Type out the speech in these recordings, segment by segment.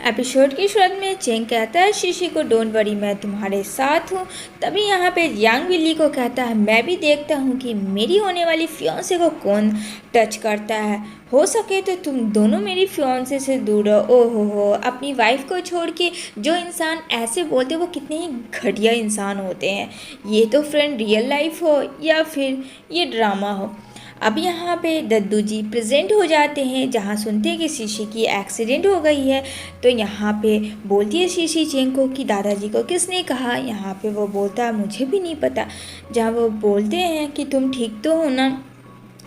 Episode की शुरुआत में चेंग कहता है शीशी को, डोंट वरी मैं तुम्हारे साथ हूँ। तभी यहाँ पे यांग बिल्ली को कहता है मैं भी देखता हूँ कि मेरी होने वाली फियांसे को कौन टच करता है। हो सके तो तुम दोनों मेरी फियांसे से दूर रहो। ओहो हो, अपनी वाइफ को छोड़ के जो इंसान ऐसे बोलते वो कितने ही घटिया इंसान होते हैं। ये तो फ्रेंड रियल लाइफ हो या फिर ये ड्रामा हो। अब यहाँ पे दद्दू जी प्रेजेंट हो जाते हैं, जहाँ सुनते हैं कि शीशी की एक्सीडेंट हो गई है। तो यहाँ पे बोलती है शीशी चेंग को कि दादाजी को किसने कहा। यहाँ पे वो बोलता है मुझे भी नहीं पता। जहाँ वो बोलते हैं कि तुम ठीक तो हो ना।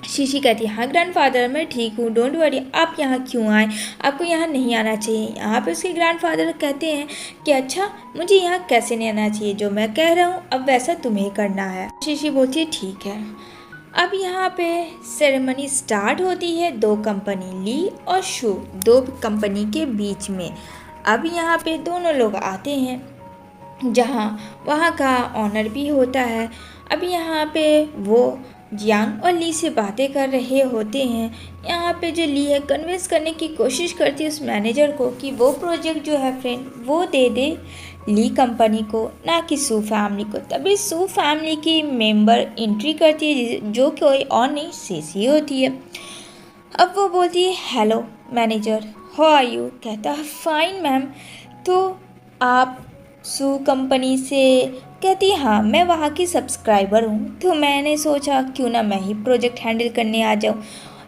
शीशी कहती है हाँ ग्रैंडफादर मैं ठीक हूँ, डोंट वरी। आप यहाँ क्यों आए, आपको यहाँ नहीं आना चाहिए। यहाँ पे उसके ग्रैंडफादर कहते हैं कि अच्छा मुझे यहाँ कैसे नहीं आना चाहिए, जो मैं कह रहा हूँ अब वैसा तुम्हें करना है। शीशी बोलती है ठीक है। अब यहाँ पे सेरेमनी स्टार्ट होती है, दो कंपनी ली और शू, दो कंपनी के बीच में। अब यहाँ पे दोनों लोग आते हैं, जहाँ वहाँ का ऑनर भी होता है। अब यहाँ पे वो जियांग और ली से बातें कर रहे होते हैं। यहाँ पे जो ली है कन्विंस करने की कोशिश करती है उस मैनेजर को कि वो प्रोजेक्ट जो है फ्रेंड वो दे दे ली कंपनी को, ना कि सू फैमिली को। तभी सू फैमिली की मेंबर एंट्री करती है, जो कोई और नहीं सीसी होती है। अब वो बोलती है hello manager, how are you. कहता है फाइन मैम। तो आप सू कंपनी से। कहती है हाँ मैं वहाँ की सब्सक्राइबर हूँ, तो मैंने सोचा क्यों ना मैं ही प्रोजेक्ट हैंडल करने आ जाऊँ।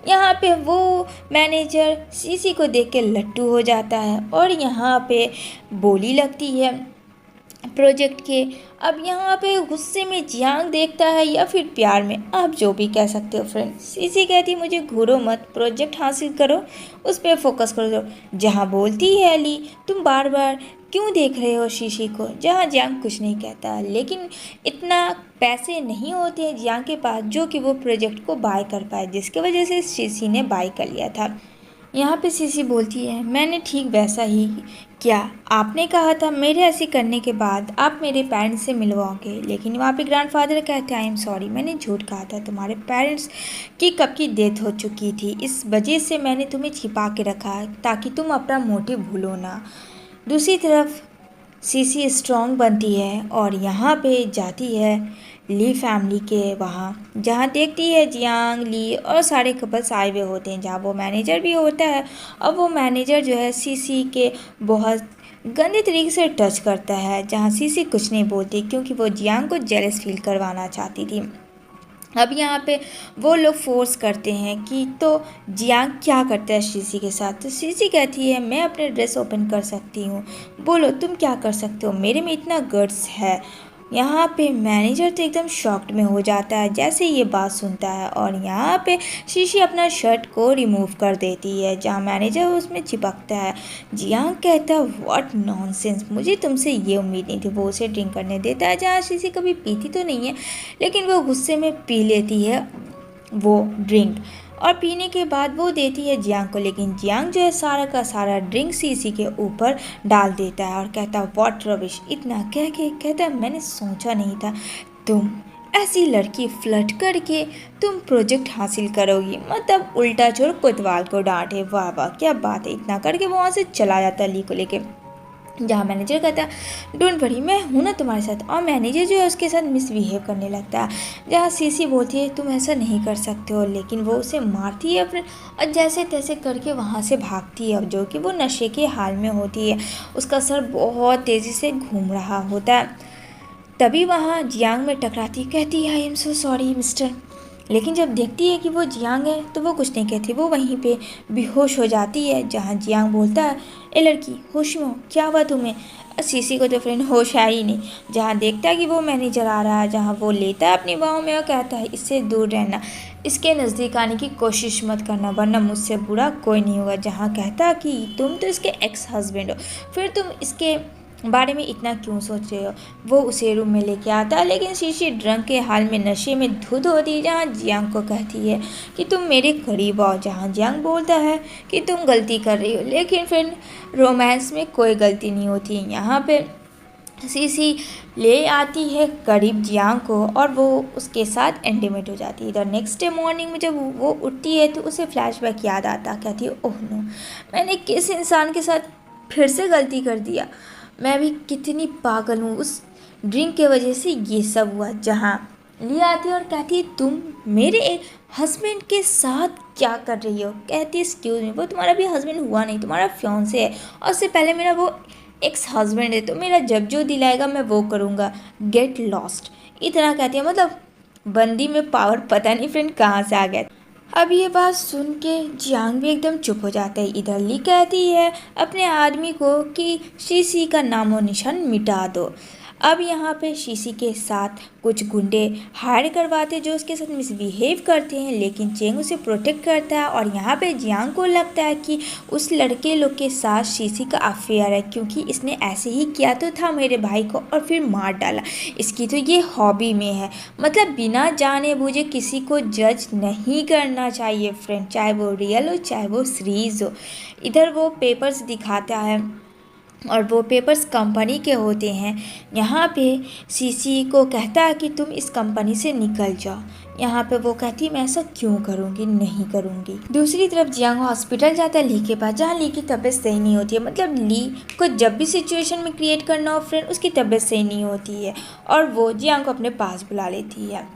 यहाँ पे वो मैनेजर सीसी को देख के लट्टू हो जाता है और यहाँ पे बोली लगती है प्रोजेक्ट के। अब यहाँ पे गुस्से में जियांग देखता है या फिर प्यार में, आप जो भी कह सकते हो फ्रेंड। सीसी कहती है मुझे घूरो मत, प्रोजेक्ट हासिल करो, उस पर फोकस करो। जहाँ बोलती है ली तुम बार बार क्यों देख रहे हो शीशी को। जहाँ जियांग कुछ नहीं कहता, लेकिन इतना पैसे नहीं होते हैं जियांग के पास जो कि वो प्रोजेक्ट को बाय कर पाए, जिसकी वजह से शीशी ने बाय कर लिया था। यहाँ पे सीसी बोलती है मैंने ठीक वैसा ही किया, आपने कहा था मेरे ऐसे करने के बाद आप मेरे पेरेंट्स से मिलवाओगे। लेकिन वहाँ पे ग्रैंडफादर कहते हैं आई एम सॉरी, मैंने झूठ कहा था, तुम्हारे पेरेंट्स की कब की डेथ हो चुकी थी, इस वजह से मैंने तुम्हें छिपा के रखा ताकि तुम अपना मोटिव भूलो ना। दूसरी तरफ सीसी स्ट्रॉन्ग बनती है और यहाँ पे जाती है ली फैमिली के वहाँ, जहाँ देखती है जियांग ली और सारे कपल्स आए हुए होते हैं, जहाँ वो मैनेजर भी होता है। और वो मैनेजर जो है सीसी के बहुत गंदे तरीके से टच करता है, जहाँ सीसी कुछ नहीं बोलती क्योंकि वो जियांग को जेलस फील करवाना चाहती थी। अब यहाँ पे वो लोग फोर्स करते हैं कि तो जियांग क्या करता है सीसी के साथ। तो सीसी कहती है मैं अपने ड्रेस ओपन कर सकती हूँ, बोलो तुम क्या कर सकते हो, मेरे में इतना गट्स है। यहाँ पे मैनेजर तो एकदम शॉक्ड में हो जाता है जैसे ये बात सुनता है, और यहाँ पे शीशी अपना शर्ट को रिमूव कर देती है, जहाँ मैनेजर उसमें चिपकता है। जियांग कहता है व्हाट नॉनसेंस, मुझे तुमसे ये उम्मीद नहीं थी। वो उसे ड्रिंक करने देता है, जहाँ शीशी कभी पीती तो नहीं है, लेकिन वो गुस्से में पी लेती है वो ड्रिंक, और पीने के बाद वो देती है जियांग को। लेकिन जियांग जो है सारा का सारा ड्रिंक सीसी के ऊपर डाल देता है और कहता है व्हाट रबिश। इतना कह के कहता है मैंने सोचा नहीं था तुम ऐसी लड़की फ्लर्ट करके तुम प्रोजेक्ट हासिल करोगी, मतलब उल्टा चोर कोतवाल को डांटे। वाह वाह क्या बात है। इतना करके वो वहाँ से चला जाता है ली को लेके, जहाँ मैनेजर कहता है डोंट वरी मैं हूँ ना तुम्हारे साथ। और मैनेजर जो है उसके साथ मिसबिहेव करने लगता है, जहाँ सीसी बोलती है तुम ऐसा नहीं कर सकते हो, लेकिन वो उसे मारती है अपने और जैसे तैसे करके वहाँ से भागती है, जो कि वो नशे के हाल में होती है। उसका सर बहुत तेज़ी से घूम रहा होता है। तभी वहाँ जियांग में टकराती, कहती है I am so sorry mister. लेकिन जब देखती है कि वो जियांग है तो वो कुछ नहीं कहती, वो वहीं पे बेहोश हो जाती है। जहाँ जियांग बोलता है ए लड़की होश में हो, क्या हुआ तुम्हें। सीसी को तो फ्रेंड होश है ही नहीं। जहाँ देखता है कि वो मैनेजर आ रहा है, जहाँ वो लेता है अपनी बाहों में और कहता है इससे दूर रहना, इसके नज़दीक आने की कोशिश मत करना, वरना मुझसे बुरा कोई नहीं होगा। जहाँ कहता है कि तुम तो इसके एक्स हस्बैंड हो, फिर तुम इसके बारे में इतना क्यों सोच रहे हो। वो उसे रूम में लेके आता है, लेकिन शीशी ड्रंक के हाल में नशे में धुत होती है। जहाँ जियांग को कहती है कि तुम मेरे करीब आओ, जहाँ जियांग बोलता है कि तुम गलती कर रही हो, लेकिन फिर रोमांस में कोई गलती नहीं होती। यहाँ पे सीसी ले आती है करीब जियांग को और वो उसके साथ इंटीमेट हो जाती है। इधर नेक्स्ट डे मॉर्निंग में जब वो उठती है तो उसे फ्लैशबैक याद आता, कहती है ओह नो मैंने किस इंसान के साथ फिर से गलती कर दिया। मैं भी कितनी पागल हूँ, उस ड्रिंक के वजह से ये सब हुआ। जहाँ ली आती है और कहती है तुम मेरे हस्बैंड के साथ क्या कर रही हो। कहती है एक्सक्यूज़ मी, वो तुम्हारा भी हस्बैंड हुआ नहीं, तुम्हारा फियांसे है, और उससे पहले मेरा वो एक्स हस्बैंड है, तो मेरा जब जो दिलाएगा मैं वो करूँगा, गेट लॉस्ट। इतना कहती है। मतलब बंदी में पावर पता नहीं फ्रेंड कहाँ से आ गया। अब ये बात सुन के जियांग भी एकदम चुप हो जाता है। इधर ली कहती है अपने आदमी को कि शीशी का नामो निशान मिटा दो। अब यहाँ पे शीशी के साथ कुछ गुंडे हायर करवाते जो उसके साथ मिसबिहेव करते हैं, लेकिन चेंग उसे प्रोटेक्ट करता है। और यहाँ पे जियांग को लगता है कि उस लड़के लोग के साथ शीशी का अफेयर है, क्योंकि इसने ऐसे ही किया तो था मेरे भाई को और फिर मार डाला। इसकी तो ये हॉबी में है। मतलब बिना जाने बूझे किसी को जज नहीं करना चाहिए फ्रेंड, चाहे वो रियल हो चाहे वो सीरीज हो। इधर वो पेपर्स दिखाता है और वो पेपर्स कंपनी के होते हैं। यहाँ पे सीसी को कहता है कि तुम इस कंपनी से निकल जाओ। यहाँ पे वो कहती है मैं ऐसा क्यों करूँगी, नहीं करूँगी। दूसरी तरफ जियांग हॉस्पिटल जाता है ली के पास, जहाँ ली की तबीयत सही नहीं होती है। मतलब ली को जब भी सिचुएशन में क्रिएट करना हो फ्रेंड, उसकी तबीयत सही नहीं होती है और वो जियांग को अपने पास बुला लेती है।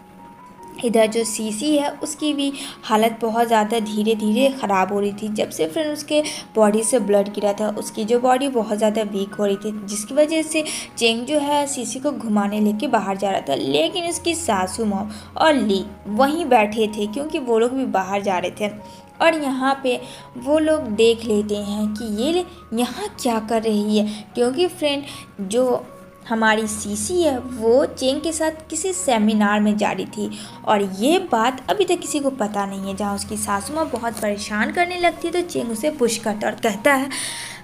इधर जो सीसी है उसकी भी हालत बहुत ज़्यादा धीरे धीरे ख़राब हो रही थी। जब से फ्रेंड उसके बॉडी से ब्लड गिरा था, उसकी जो बॉडी बहुत ज़्यादा वीक हो रही थी, जिसकी वजह से चेंग जो है सीसी को घुमाने लेके बाहर जा रहा था। लेकिन उसकी सासू मॉम और ली वहीं बैठे थे, क्योंकि वो लोग भी बाहर जा रहे थे। और यहाँ पे वो लोग देख लेते हैं कि ये यहाँ क्या कर रही है, क्योंकि फ्रेंड जो हमारी सीसी है वो चेंग के साथ किसी सेमिनार में जा रही थी और ये बात अभी तक किसी को पता नहीं है। जहाँ उसकी सासू माँ बहुत परेशान करने लगती है तो चेंग उसे पुश करता है और कहता है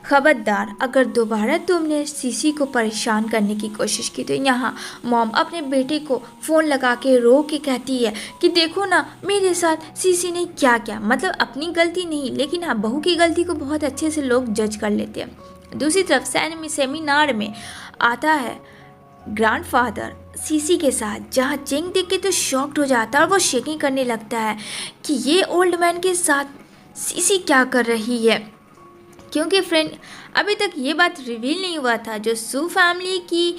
खबरदार, अगर दोबारा तुमने सीसी को परेशान करने की कोशिश की तो यहाँ मॉम अपने बेटे को फ़ोन लगा के रो के कहती है कि देखो ना मेरे साथ सीसी ने क्या क्या। मतलब अपनी गलती नहीं, लेकिन हाँ बहू की गलती को बहुत अच्छे से लोग जज कर लेते हैं। दूसरी तरफ सेमिनार में आता है ग्रैंडफादर सीसी के साथ, जहाँ चेंग देख के तो शॉक्ड हो जाता है और वो शेकिंग करने लगता है कि ये ओल्ड मैन के साथ सीसी क्या कर रही है। क्योंकि फ्रेंड अभी तक ये बात रिवील नहीं हुआ था, जो सू फैमिली की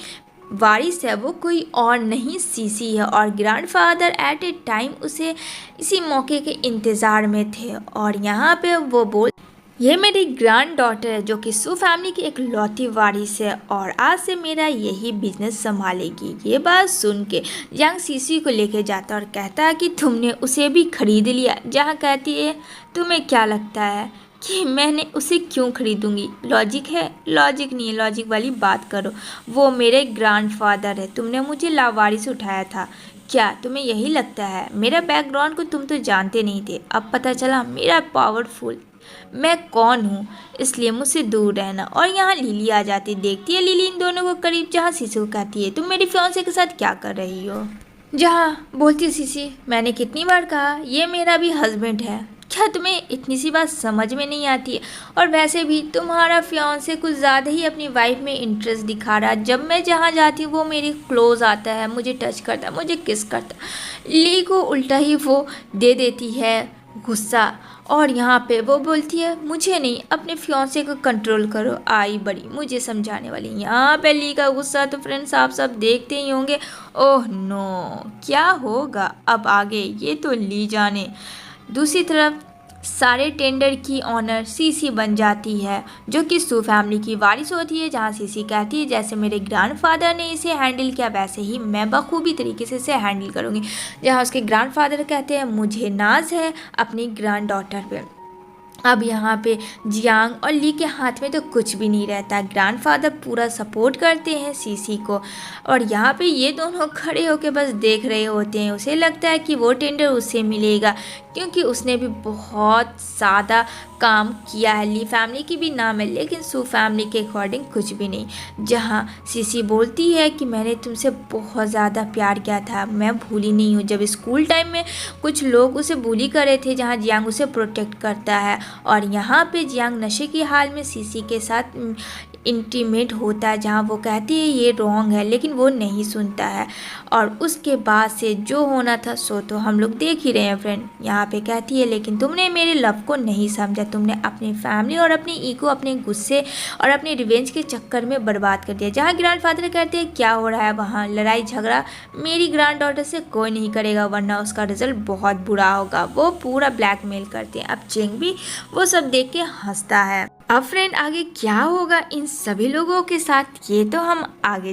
वारिस है वो कोई और नहीं सीसी है और ग्रैंडफादर एट ए टाइम उसे इसी मौके के इंतज़ार में थे। और यहाँ पे वो बोल ये मेरी ग्रैंड डॉटर है जो कि सू फैमिली की एक लौती वारिस है और आज से मेरा यही बिजनेस संभालेगी। ये बात सुन के यंग सीसी को लेके जाता और कहता है कि तुमने उसे भी खरीद लिया। जहाँ कहती है तुम्हें क्या लगता है कि मैंने उसे क्यों खरीदूंगी, लॉजिक है? लॉजिक नहीं है, लॉजिक वाली बात करो। वो मेरे ग्रैंडफादर है, तुमने मुझे लावारिस उठाया था, क्या तुम्हें यही लगता है? मेरा बैकग्राउंड को तुम तो जानते नहीं थे, अब पता चला मेरा पावरफुल मैं कौन हूँ, इसलिए मुझसे दूर रहना। और यहाँ लिली आ जाती, देखती है लिली इन दोनों को करीब, जहाँ सीसी को कहती है तुम मेरी फियांसे के साथ क्या कर रही हो। जहाँ बोलती सीसी मैंने कितनी बार कहा ये मेरा भी हस्बैंड है, क्या तुम्हें इतनी सी बात समझ में नहीं आती है? और वैसे भी तुम्हारा फियांसे कुछ ज़्यादा ही अपनी वाइफ में इंटरेस्ट दिखा रहा है। जब मैं जहाँ जाती हूँ वो मेरे क्लोज आता है, मुझे टच करता है, मुझे किस करता है। ली को उल्टा ही वो दे देती है गुस्सा और यहाँ पे वो बोलती है मुझे नहीं, अपने फियांसे को कंट्रोल करो। आई बड़ी मुझे समझाने वाली। यहाँ पे ली का गुस्सा तो फ्रेंड्स आप सब देखते ही होंगे। ओह नो, क्या होगा अब आगे ये तो ली जाने। दूसरी तरफ सारे टेंडर की ऑनर सीसी बन जाती है, जो कि सू फैमिली की वारिस होती है। जहाँ सीसी कहती है जैसे मेरे ग्रैंडफादर ने इसे हैंडल किया वैसे ही मैं बखूबी तरीके से इसे हैंडल करूँगी। जहाँ उसके ग्रैंडफादर कहते हैं मुझे नाज है अपनी ग्रैंड डॉटर पे। अब यहाँ पे जियांग और ली के हाथ में तो कुछ भी नहीं रहता। ग्रैंडफादर पूरा सपोर्ट करते हैं सीसी को और यहाँ पे ये दोनों खड़े होकर बस देख रहे होते हैं। उसे लगता है कि वो टेंडर उससे मिलेगा क्योंकि उसने भी बहुत ज़्यादा काम किया है। ली फैमिली की भी नाम है लेकिन सू फैमिली के अकॉर्डिंग कुछ भी नहीं। जहाँ सीसी बोलती है कि मैंने तुमसे बहुत ज़्यादा प्यार किया था, मैं भूली नहीं हूँ। जब स्कूल टाइम में कुछ लोग उसे बुली कर रहे थे, जहाँ जियांग उसे प्रोटेक्ट करता है और यहाँ पे जियांग नशे की हाल में सीसी के साथ इंटीमेट होता है, जहाँ वो कहती है ये रॉन्ग है लेकिन वो नहीं सुनता है। और उसके बाद से जो होना था सो तो हम लोग देख ही रहे हैं फ्रेंड। यहाँ पे कहती है लेकिन तुमने मेरे लव को नहीं समझा, तुमने अपनी फैमिली और अपनी ईगो अपने गुस्से और अपने रिवेंज के चक्कर में बर्बाद कर दिया। जहाँ ग्रैंडफादर कहते हैं क्या हो रहा है वहाँ, लड़ाई झगड़ा मेरी ग्रैंड डॉटर से कोई नहीं करेगा वरना उसका रिजल्ट बहुत बुरा होगा। वो पूरा ब्लैकमेल करते हैं। अब चेंग भी वो सब देख के हंसता है। अब फ्रेंड आगे क्या होगा इन सभी लोगों के साथ ये तो हम आगे